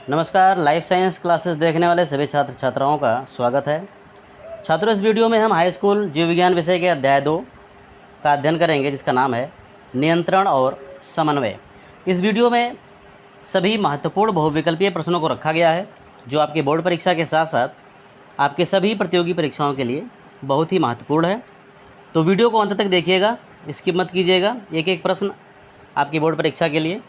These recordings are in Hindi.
नमस्कार, लाइफ साइंस क्लासेस देखने वाले सभी छात्र छात्राओं का स्वागत है। छात्रों, इस वीडियो में हम हाई स्कूल जीव विज्ञान विषय के अध्याय 2 का अध्ययन करेंगे, जिसका नाम है नियंत्रण और समन्वय। इस वीडियो में सभी महत्वपूर्ण बहुविकल्पीय प्रश्नों को रखा गया है, जो आपके बोर्ड परीक्षा के साथ साथ आपके सभी प्रतियोगी परीक्षाओं के लिए बहुत ही महत्वपूर्ण है। तो वीडियो को अंत तक देखिएगा, स्किप मत कीजिएगा। एक एक प्रश्न आपकी बोर्ड परीक्षा के लिए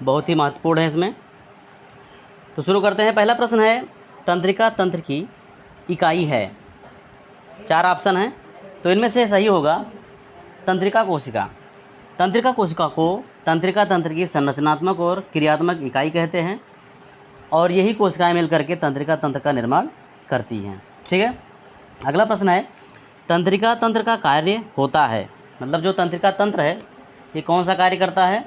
बहुत ही महत्वपूर्ण है इसमें। तो शुरू करते हैं। पहला प्रश्न है, तंत्रिका तंत्र की इकाई है। 4 ऑप्शन हैं, तो इनमें से सही होगा तंत्रिका कोशिका। तंत्रिका कोशिका को तंत्रिका तंत्र की संरचनात्मक और क्रियात्मक इकाई कहते हैं, और यही कोशिकाएं मिलकर के तंत्रिका तंत्र का निर्माण करती हैं। ठीक है। अगला प्रश्न है, तंत्रिका तंत्र का कार्य होता है। मतलब जो तंत्रिका तंत्र है ये कौन सा कार्य करता है।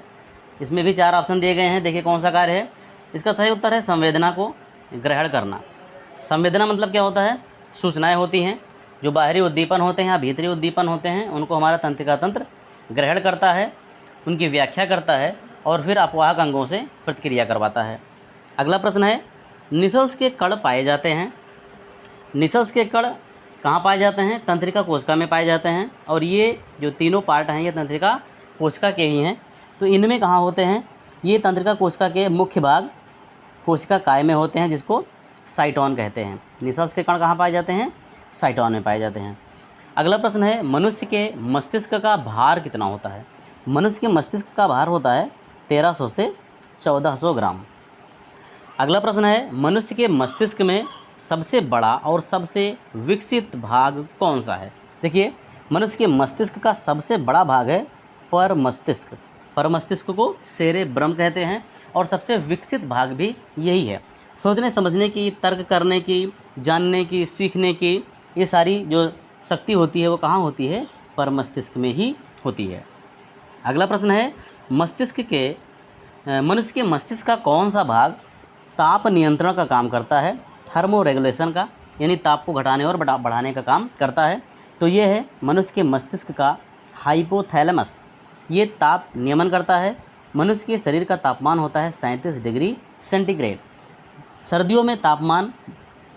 इसमें भी 4 ऑप्शन दिए गए हैं, देखिए कौन सा कार्य है। इसका सही उत्तर है संवेदना को ग्रहण करना। संवेदना मतलब क्या होता है, सूचनाएं होती हैं, जो बाहरी उद्दीपन होते हैं या भीतरी उद्दीपन होते हैं, उनको हमारा तंत्रिका तंत्र ग्रहण करता है, उनकी व्याख्या करता है और फिर अपवाहक अंगों से प्रतिक्रिया करवाता है। अगला प्रश्न है, निसल्स के कण पाए जाते हैं। निसल्स के कण कहाँ पाए जाते हैं, तंत्रिका कोशिका में पाए जाते हैं, और ये जो तीनों पार्ट हैं ये तंत्रिका कोशिका के ही हैं। तो इनमें कहाँ होते हैं, ये तंत्रिका कोशिका के मुख्य भाग कोशिका काय में होते हैं, जिसको साइटोन कहते हैं। निसल्स के कण कहाँ पाए जाते हैं, साइटोन में पाए जाते हैं। अगला प्रश्न है, मनुष्य के मस्तिष्क का भार कितना होता है। मनुष्य के मस्तिष्क का भार होता है 1300 से 1400 ग्राम। अगला प्रश्न है, मनुष्य के मस्तिष्क में सबसे बड़ा और सबसे विकसित भाग कौन सा है। देखिए, मनुष्य के मस्तिष्क का सबसे बड़ा भाग है पर मस्तिष्क। पर मस्तिष्क को सेरेब्रम कहते हैं, और सबसे विकसित भाग भी यही है। सोचने समझने की, तर्क करने की, जानने की, सीखने की, ये सारी जो शक्ति होती है वो कहाँ होती है, पर मस्तिष्क में ही होती है। अगला प्रश्न है, मनुष्य के मस्तिष्क का कौन सा भाग ताप नियंत्रण का काम करता है, थर्मो रेगुलेशन का, यानी ताप को घटाने और बढ़ाने का काम करता है। तो ये है मनुष्य के मस्तिष्क का हाइपोथैलेमस। ये ताप नियमन करता है। मनुष्य के शरीर का तापमान होता है 37 डिग्री सेंटीग्रेड। सर्दियों में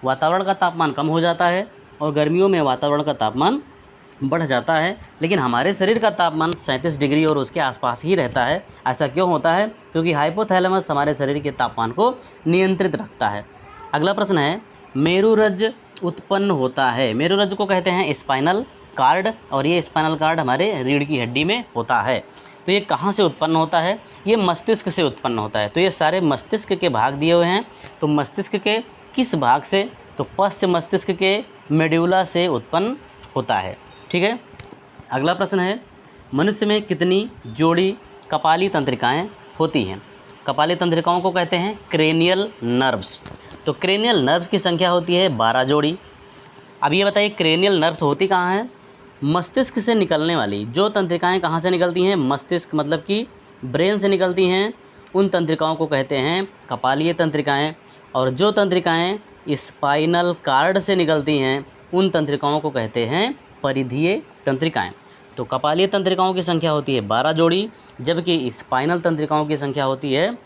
वातावरण का तापमान कम हो जाता है, और गर्मियों में वातावरण का तापमान बढ़ जाता है, लेकिन हमारे शरीर का तापमान 37 डिग्री और उसके आसपास ही रहता है। ऐसा क्यों होता है, क्योंकि हाइपोथैलेमस हमारे शरीर के तापमान को नियंत्रित रखता है। अगला प्रश्न है, मेरुरज्ज उत्पन्न होता है। मेरुरज्ज को कहते हैं स्पाइनल कार्ड, और ये स्पाइनल कार्ड हमारे रीढ़ की हड्डी में होता है। तो ये कहाँ से उत्पन्न होता है, ये मस्तिष्क से उत्पन्न होता है। तो ये सारे मस्तिष्क के भाग दिए हुए हैं। तो मस्तिष्क के किस भाग से, तो पश्च मस्तिष्क के मेड्यूला से उत्पन्न होता है। ठीक है। अगला प्रश्न है, मनुष्य में कितनी जोड़ी कपाली तंत्रिकाएँ होती हैं। कपाली तंत्रिकाओं को कहते हैं क्रेनियल नर्व्स। तो क्रेनियल नर्व्स की संख्या होती है 12 जोड़ी। अब ये बताइए, क्रेनियल नर्व्स होती कहाँ हैं, मस्तिष्क से निकलने वाली जो तंत्रिकाएं कहाँ से निकलती हैं, मस्तिष्क मतलब कि ब्रेन से निकलती हैं, उन तंत्रिकाओं को कहते हैं कपालीय तंत्रिकाएं। और जो तंत्रिकाएं स्पाइनल कार्ड से निकलती हैं, उन तंत्रिकाओं को कहते हैं परिधीय तंत्रिकाएं। तो कपालीय तंत्रिकाओं की संख्या होती है 12 जोड़ी, जबकि स्पाइनल तंत्रिकाओं की संख्या होती है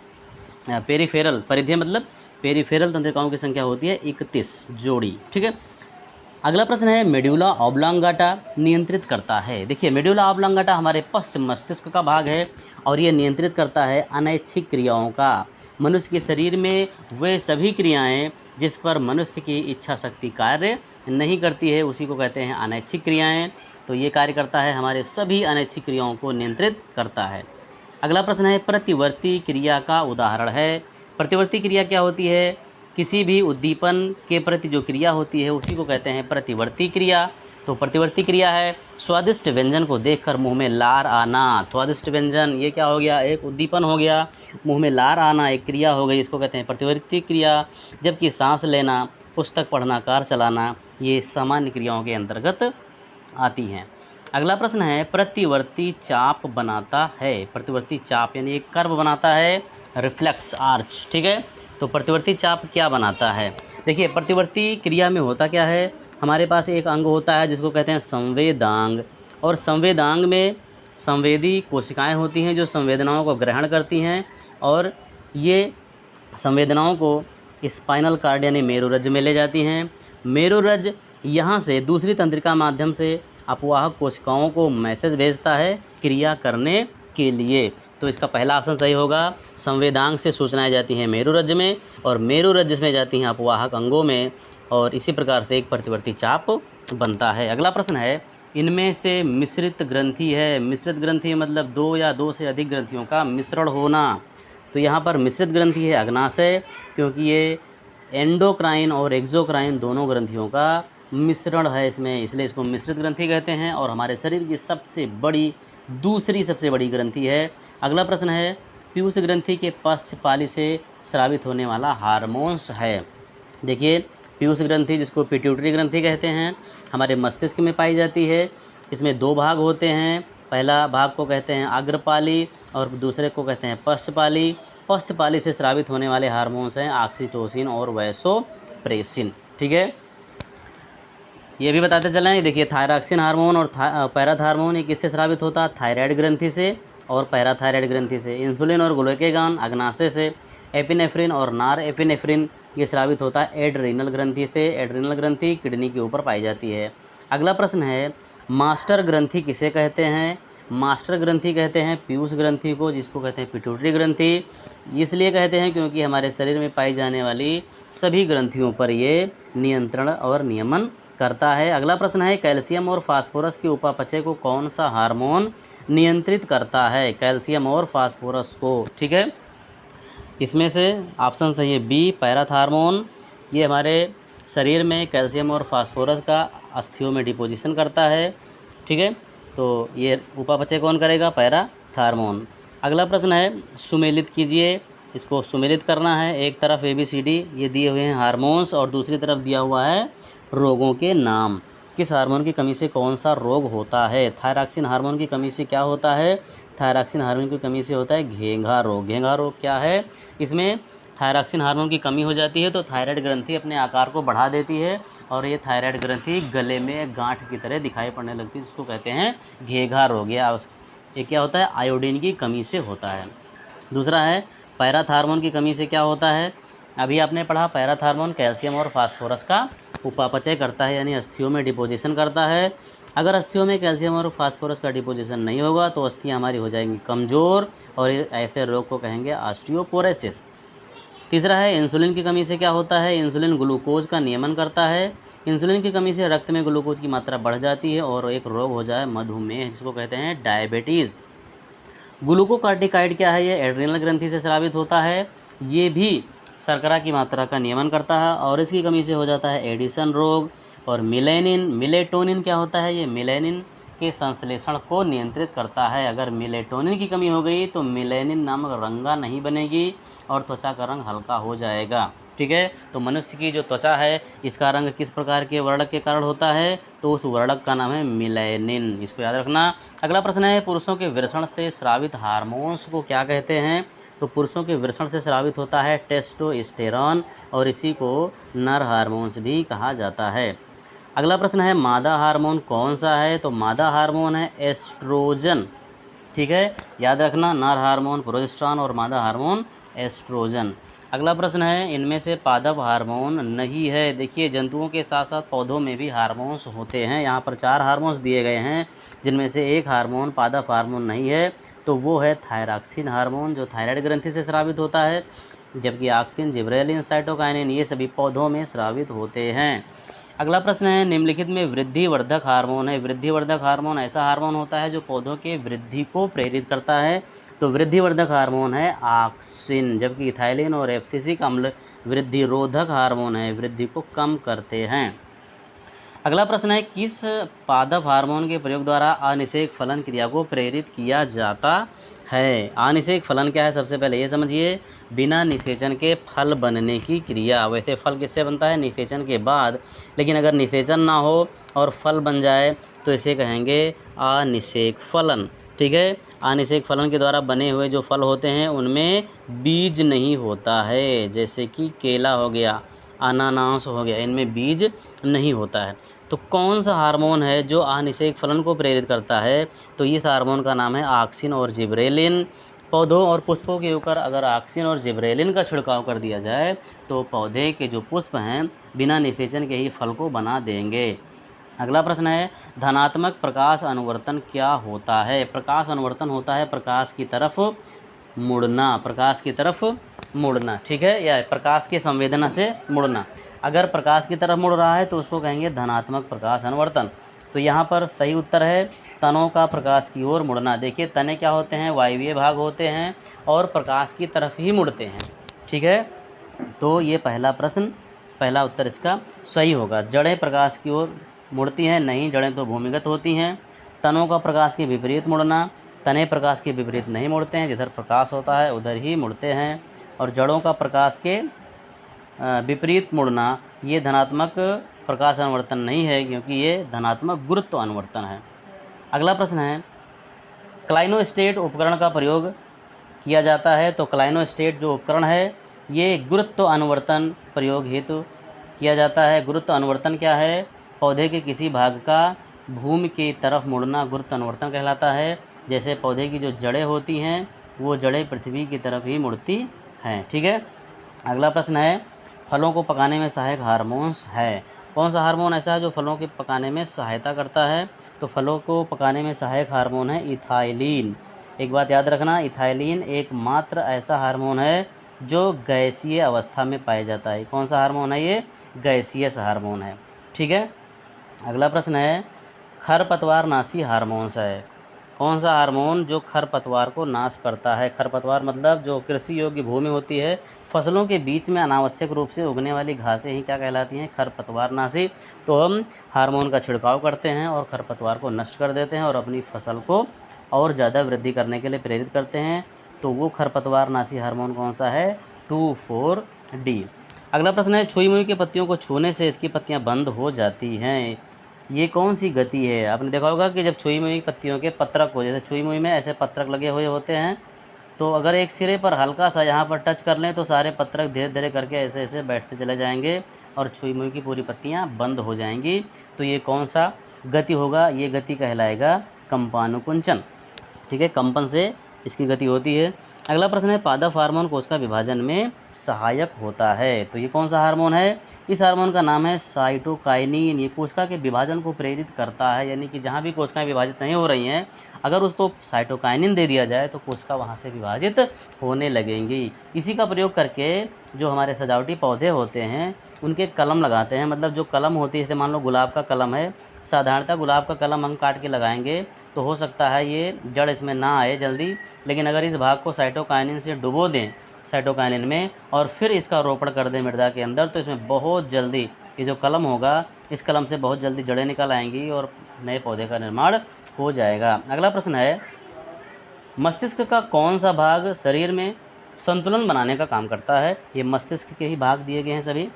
पेरिफेरल, परिधीय मतलब पेरिफेरल तंत्रिकाओं की संख्या होती है 31 जोड़ी। ठीक है। अगला प्रश्न है, मेड्यूला ऑब्लांगाटा नियंत्रित करता है। देखिए, मेड्यूला ऑब्लांगाटा हमारे पश्च मस्तिष्क का भाग है, और ये नियंत्रित करता है अनैच्छिक क्रियाओं का। मनुष्य के शरीर में वे सभी क्रियाएं जिस पर मनुष्य की इच्छा शक्ति कार्य नहीं करती है, उसी को कहते हैं अनैच्छिक क्रियाएं। तो ये कार्य करता है, हमारे सभी अनैच्छिक क्रियाओं को नियंत्रित करता है। अगला प्रश्न है, प्रतिवर्ती क्रिया का उदाहरण है। प्रतिवर्ती क्रिया क्या होती है, किसी भी उद्दीपन के प्रति जो क्रिया होती है उसी को कहते हैं प्रतिवर्ती क्रिया। तो प्रतिवर्ती क्रिया है, स्वादिष्ट व्यंजन को देखकर मुंह में लार आना। स्वादिष्ट व्यंजन ये क्या हो गया, एक उद्दीपन हो गया, मुंह में लार आना एक क्रिया हो गई, इसको कहते हैं प्रतिवर्ती क्रिया। जबकि सांस लेना, पुस्तक पढ़ना, कार चलाना, ये सामान्य क्रियाओं के अंतर्गत आती हैं। अगला प्रश्न है, प्रतिवर्ती चाप बनाता है। प्रतिवर्ती चाप यानी एक कर्व बनाता है, रिफ्लेक्स आर्च। ठीक है। तो प्रतिवर्ती चाप क्या बनाता है, देखिए प्रतिवर्ती क्रिया में होता क्या है, हमारे पास एक अंग होता है जिसको कहते हैं संवेदांग, और संवेदांग में संवेदी कोशिकाएं होती हैं जो संवेदनाओं को ग्रहण करती हैं, और ये संवेदनाओं को स्पाइनल कार्ड यानी मेरुरज्ज में ले जाती हैं। मेरुरज्ज यहाँ से दूसरी तंत्रिका माध्यम से अपवाहक कोशिकाओं को मैसेज भेजता है क्रिया करने के लिए। तो इसका पहला ऑप्शन सही होगा। संवेदांग से सूचनाएं जाती हैं मेरुरज्ज में और मेरुरज्ज में जाती हैं अपवाहक अंगों में, और इसी प्रकार से एक प्रतिवर्ती चाप बनता है। अगला प्रश्न है, इनमें से मिश्रित ग्रंथि है। मिश्रित ग्रंथि मतलब दो या दो से अधिक ग्रंथियों का मिश्रण होना। तो यहाँ पर मिश्रित ग्रंथि है अग्नाशय, क्योंकि ये एंडोक्राइन और एक्सोक्राइन दोनों ग्रंथियों का मिश्रण है इसमें, इसलिए इसको मिश्रित ग्रंथि कहते हैं। और हमारे शरीर की दूसरी सबसे बड़ी ग्रंथि है। अगला प्रश्न है, पीयूष ग्रंथि के पक्षपाली से स्रावित होने वाला हार्मोन्स है। देखिए, पीयूष ग्रंथि जिसको पिट्यूटरी ग्रंथि कहते हैं, हमारे मस्तिष्क में पाई जाती है। इसमें दो भाग होते हैं, पहला भाग को कहते हैं अग्रपाली और दूसरे को कहते हैं पश्चपाली। पश्चपाली से स्रावित होने वाले हार्मोन्स हैं ऑक्सीटोसिन और वैसोप्रेसिन। ठीक है, ये भी बताते चलें। देखिए, थायरॉक्सिन हार्मोन और पैराथार्मोन ये किससे स्रावित होता है? थायराइड ग्रंथि से और पैराथायराइड ग्रंथि से। इंसुलिन और ग्लूकागॉन अग्नाशय से। एपिनेफ्रिन और नार एपिनेफ्रिन ये स्रावित होता है एड्रीनल ग्रंथि से। एड्रीनल ग्रंथि किडनी के ऊपर पाई जाती है। अगला प्रश्न है, मास्टर ग्रंथि किसे कहते हैं? मास्टर ग्रंथि कहते हैं पीयूष ग्रंथि को, जिसको कहते हैं पिट्यूटरी ग्रंथि। इसलिए कहते हैं क्योंकि हमारे शरीर में पाई जाने वाली सभी ग्रंथियों पर ये नियंत्रण और नियमन करता है। अगला प्रश्न है, कैल्शियम और फास्फोरस के उपापचय को कौन सा हार्मोन नियंत्रित करता है? कैल्शियम और फास्फोरस को। ठीक है, इसमें से ऑप्शन सही है बी, पैराथार्मोन। ये हमारे शरीर में कैल्शियम और फास्फोरस का अस्थियों में डिपोजिशन करता है। ठीक है, तो ये उपापचय कौन करेगा? पैराथार्मोन। अगला प्रश्न है, सुमेलित कीजिए। इसको सुमेलित करना है। एक तरफ ABCD ये दिए हुए हैं हार्मोन्स और दूसरी तरफ दिया हुआ है रोगों के नाम। किस हार्मोन की कमी से कौन सा रोग होता है? थायरॉक्सिन हार्मोन की कमी से क्या होता है? थायरॉक्सिन हार्मोन की कमी से होता है घेंघा रोग। घेंघा रोग क्या है? इसमें थायरॉक्सिन हार्मोन की कमी हो जाती है तो थायराइड ग्रंथि अपने आकार को बढ़ा देती है और ये थायराइड ग्रंथि गले में गांठ की तरह दिखाई पड़ने लगती है, जिसको कहते हैं घेंघा रोग। ये क्या होता है? आयोडीन की कमी से होता है। दूसरा है, पैराथार्मोन की कमी से क्या होता है? अभी आपने पढ़ा, पैराथार्मोन कैल्शियम और फास्फोरस का उपापचय करता है, यानी अस्थियों में डिपोजिशन करता है। अगर अस्थियों में कैल्शियम और फास्फोरस का डिपोजिशन नहीं होगा तो अस्थियां हमारी हो जाएंगी कमज़ोर और ऐसे रोग को कहेंगे ऑस्टियोपोरोसिस। तीसरा है, इंसुलिन की कमी से क्या होता है? इंसुलिन ग्लूकोज का नियमन करता है। इंसुलिन की कमी से रक्त में ग्लूकोज की मात्रा बढ़ जाती है और एक रोग हो जाए मधुमेह, जिसको कहते हैं डायबिटीज़। ग्लूकोकार्टिकाइड क्या है? ये एड्रिनल ग्रंथि से स्रावित होता है। ये भी शर्करा की मात्रा का नियमन करता है और इसकी कमी से हो जाता है एडिसन रोग। और मिलेटोनिन क्या होता है? ये मिलेनिन के संश्लेषण को नियंत्रित करता है। अगर मिलेटोनिन की कमी हो गई तो मिलेनिन नामक रंगा नहीं बनेगी और त्वचा का रंग हल्का हो जाएगा। ठीक है, तो मनुष्य की जो त्वचा है इसका रंग किस प्रकार के वर्णक के कारण होता है? तो उस वर्णक का नाम है मिलेनिन। इसको याद रखना। अगला प्रश्न है, पुरुषों के वृषण से स्रावित हार्मोन्स को क्या कहते हैं? तो पुरुषों के वृषण से स्रावित होता है टेस्टोस्टेरॉन और इसी को नर हार्मोन्स भी कहा जाता है। अगला प्रश्न है, मादा हार्मोन कौन सा है? तो मादा हार्मोन है एस्ट्रोजन। ठीक है, याद रखना, नर हार्मोन प्रोजेस्टेरॉन और मादा हार्मोन एस्ट्रोजन। अगला प्रश्न है, इनमें से पादप हार्मोन नहीं है। देखिए, जंतुओं के साथ साथ पौधों में भी हार्मोन्स होते हैं। यहाँ पर 4 हार्मोन्स दिए गए हैं जिनमें से एक हार्मोन पादप हार्मोन नहीं है, तो वो है थायरॉक्सिन हार्मोन जो थायराइड ग्रंथि से स्रावित होता है, जबकि ऑक्सिन, जिबरेलिन, साइटोकाइनिन ये सभी पौधों में स्रावित होते हैं। अगला प्रश्न है, निम्नलिखित में वृद्धिवर्धक हार्मोन है। वृद्धिवर्धक हार्मोन ऐसा हार्मोन होता है जो पौधों के वृद्धि को प्रेरित करता है। तो वृद्धिवर्धक हार्मोन है ऑक्सिन, जबकि इथाइलिन और एब्सिसिक अम्ल वृद्धिरोधक हार्मोन है, वृद्धि को कम करते हैं। अगला प्रश्न है, किस पादप हार्मोन के प्रयोग द्वारा अनिषेक फलन क्रिया को प्रेरित किया जाता है? अनिषेक फलन क्या है? सबसे पहले ये समझिए, बिना निषेचन के फल बनने की क्रिया। वैसे फल किससे बनता है? निषेचन के बाद, लेकिन अगर निषेचन ना हो और फल बन जाए तो इसे कहेंगे अनिषेक फलन। ठीक है, अनिषेक फलन के द्वारा बने हुए जो फल होते हैं उनमें बीज नहीं होता है, जैसे कि केला हो गया, अनानास हो गया, इनमें बीज नहीं होता है। तो कौन सा हार्मोन है जो अनिषेक फलन को प्रेरित करता है? तो इस हार्मोन का नाम है ऑक्सिन और जिबरेलिन। पौधों और पुष्पों के ऊपर अगर ऑक्सीजन और जिब्रेलिन का छिड़काव कर दिया जाए तो पौधे के जो पुष्प हैं बिना निषेचन के ही फल को बना देंगे। अगला प्रश्न है, धनात्मक प्रकाश अनुवर्तन क्या होता है? प्रकाश अनुवर्तन होता है प्रकाश की तरफ मुड़ना, प्रकाश की तरफ मुड़ना, ठीक है, या प्रकाश की संवेदना से मुड़ना। अगर प्रकाश की तरफ मुड़ रहा है तो उसको कहेंगे धनात्मक प्रकाश अनुवर्तन। तो यहाँ पर सही उत्तर है तनों का प्रकाश की ओर मुड़ना। देखिए तने क्या होते हैं, वायवीय भाग होते हैं और प्रकाश की तरफ ही मुड़ते हैं, ठीक है। तो ये पहला प्रश्न, पहला उत्तर इसका सही होगा। जड़ें प्रकाश की ओर मुड़ती हैं? नहीं, जड़ें तो भूमिगत होती हैं। तनों का प्रकाश के विपरीत मुड़ना, तने प्रकाश के विपरीत नहीं मुड़ते हैं, जिधर प्रकाश होता है उधर ही मुड़ते हैं। और जड़ों का प्रकाश के विपरीत मुड़ना ये धनात्मक प्रकाश अनुवर्तन नहीं है, क्योंकि ये धनात्मक गुरुत्व अनुवर्तन है। अगला प्रश्न है, क्लाइनोस्टेट उपकरण का प्रयोग किया जाता है। तो क्लाइनोस्टेट जो उपकरण है ये गुरुत्व अनुवर्तन प्रयोग हेतु किया जाता है। गुरुत्व अनुवर्तन क्या है? पौधे के किसी भाग का भूमि की तरफ मुड़ना गुरुत्व अनुवर्तन कहलाता है। जैसे पौधे की जो जड़ें होती हैं वो जड़ें पृथ्वी की तरफ ही मुड़ती हैं, ठीक है। अगला प्रश्न है, फलों को पकाने में सहायक हार्मोन्स है। कौन सा हार्मोन ऐसा है जो फलों के पकाने में सहायता करता है? तो फलों को पकाने में सहायक हार्मोन है इथाइलिन। एक बात याद रखना, इथाइलिन एकमात्र ऐसा हार्मोन है जो गैसीय अवस्था में पाया जाता है। कौन सा हार्मोन है ये? गैसीय हार्मोन है, ठीक है। अगला प्रश्न है, खरपतवारनाशी हार्मोन्स है। कौन सा हार्मोन जो खरपतवार को नाश करता है? खरपतवार मतलब जो कृषि योग्य भूमि होती है, फसलों के बीच में अनावश्यक रूप से उगने वाली घासें ही क्या कहलाती हैं? खरपतवारनाशी। तो हम हार्मोन का छिड़काव करते हैं और खरपतवार को नष्ट कर देते हैं और अपनी फसल को और ज़्यादा वृद्धि करने के लिए प्रेरित करते हैं। तो वो खरपतवारनाशी हार्मोन कौन सा है? 2,4-D। अगला प्रश्न है, छुई मुई के पत्तियों को छूने से इसकी पत्तियां बंद हो जाती हैं। ये कौन सी गति है? आपने देखा होगा कि जब छुई मुई पत्तियों के पत्रक हो, जैसे छुई मुई में ऐसे पत्रक लगे हुए होते हैं, तो अगर एक सिरे पर हल्का सा यहाँ पर टच कर लें तो सारे पत्रक धीरे धीरे करके ऐसे ऐसे बैठते चले जाएंगे और छुई मुई की पूरी पत्तियाँ बंद हो जाएंगी। तो ये कौन सा गति होगा? ये गति कहलाएगा कंपानुकुंचन, ठीक है, कंपन से इसकी गति होती है। अगला प्रश्न है, पादप हार्मोन कोशिका विभाजन में सहायक होता है। तो ये कौन सा हार्मोन है? इस हार्मोन का नाम है साइटोकाइनिन। ये कोशिका के विभाजन को प्रेरित करता है, यानी कि जहाँ भी कोशिकाएं विभाजित नहीं हो रही हैं, अगर उसको साइटोकाइनिन दे दिया जाए तो कोशिका वहाँ से विभाजित होने लगेंगी। इसी का प्रयोग करके जो हमारे सजावटी पौधे होते हैं उनके कलम लगाते हैं। मतलब जो कलम होती है, जैसे मान लो गुलाब का कलम है, साधारणतः गुलाब का कलम हम काट के लगाएंगे तो हो सकता है ये जड़ इसमें ना आए जल्दी, लेकिन अगर इस भाग को साइटोकाइनिन से डुबो दें, साइटोकाइनिन में, और फिर इसका रोपण कर दें मृदा के अंदर, तो इसमें बहुत जल्दी ये जो कलम होगा, इस कलम से बहुत जल्दी जड़ें निकल आएंगी और नए पौधे का निर्माण हो जाएगा। अगला प्रश्न है, मस्तिष्क का कौन सा भाग शरीर में संतुलन बनाने का काम करता है? ये मस्तिष्क के ही भाग दिए गए हैं सभी।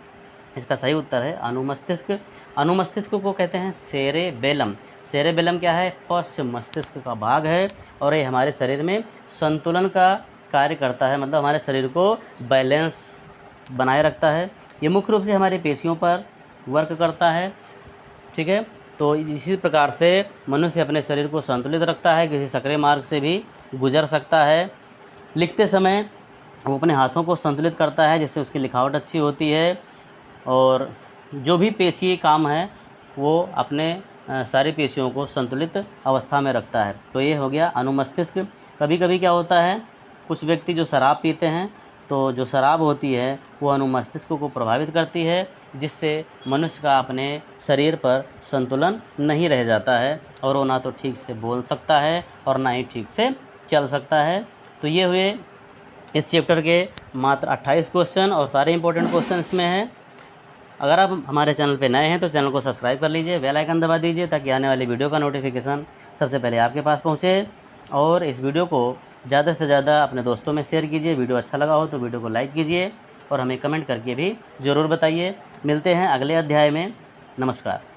इसका सही उत्तर है अनुमस्तिष्क। अनुमस्तिष्क को कहते हैं सेरेबेलम। सेरेबेलम क्या है? पश्च मस्तिष्क का भाग है और ये हमारे शरीर में संतुलन का कार्य करता है, मतलब हमारे शरीर को बैलेंस बनाए रखता है। ये मुख्य रूप से हमारी पेशियों पर वर्क करता है, ठीक है। तो इसी प्रकार से मनुष्य अपने शरीर को संतुलित रखता है, किसी सक्रिय मार्ग से भी गुजर सकता है। लिखते समय वो अपने हाथों को संतुलित करता है, जिससे उसकी लिखावट अच्छी होती है, और जो भी पेशीय काम है वो अपने सारी पेशियों को संतुलित अवस्था में रखता है। तो ये हो गया अनुमस्तिष्क। कभी कभी क्या होता है, कुछ व्यक्ति जो शराब पीते हैं, तो जो शराब होती है वो अनुमस्तिष्क को प्रभावित करती है, जिससे मनुष्य का अपने शरीर पर संतुलन नहीं रह जाता है और वो ना तो ठीक से बोल सकता है और ना ही ठीक से चल सकता है। तो ये हुए इस चैप्टर के मात्र 28 क्वेश्चन और सारे इंपॉर्टेंट क्वेश्चन इसमें हैं। अगर आप हमारे चैनल पे नए हैं तो चैनल को सब्सक्राइब कर लीजिए, बेल आइकन दबा दीजिए, ताकि आने वाली वीडियो का नोटिफिकेशन सबसे पहले आपके पास पहुंचे। और इस वीडियो को ज़्यादा से ज़्यादा अपने दोस्तों में शेयर कीजिए। वीडियो अच्छा लगा हो तो वीडियो को लाइक कीजिए और हमें कमेंट करके भी ज़रूर बताइए। मिलते हैं अगले अध्याय में। नमस्कार।